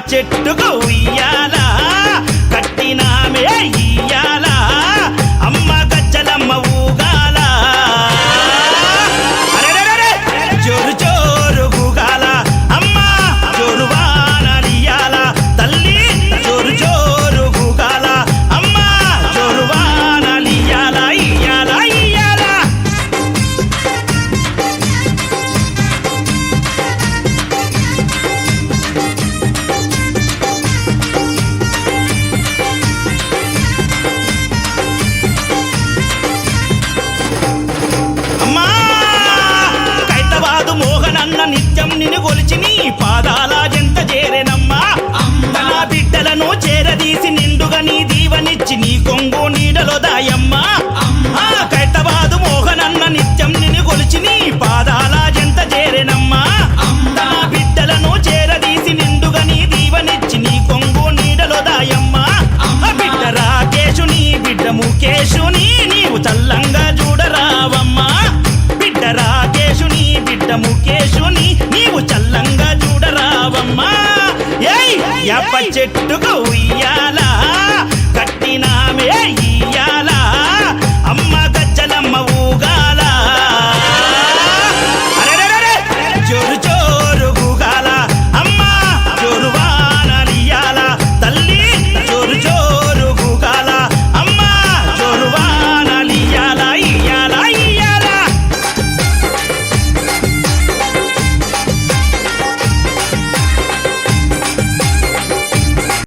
చెట్టుకు ఉయ్యాల కట్టినామే ఇయ్యాల అమ్మ గజ్జలమ్మ ఊగాల అరెరెరె జోరు జోరు ఊగాల అమ్మ జోరు వానలియాల తల్లి జోరు జోరు ఊగాల అమ్మ జోరు వానలియాల ఇయ్యాల ఇయ్యాల నిత్యం నిన్ను కొలిచి నీ పాదాల జంట చేరెనమ్మా నా బిడ్డలను చేరదీసి నిండుగా నీ దీవనిచ్చి నీ కొంగు నీడలో దాయమ్మా కైతబాదు మోహనన్న నిత్యం నిన్ను కొలిచి నీ పాదాల జంట చేరెనమ్మా నా బిడ్డలను చేరదీసి నిండుగా నీ దీవనిచ్చి నీ కొంగు నీడలో దాయమ్మా బిడ్డ రాకేశుని బిడ్డ ముఖేశుని నీవు చల్లంగా చూడరావమ్మా బిడ్డ రాకేశుని బిడ్డ ముఖేశుని నీవు చల్లంగా చూడరావమ్మా ఏయ్ యాప చెట్టుకు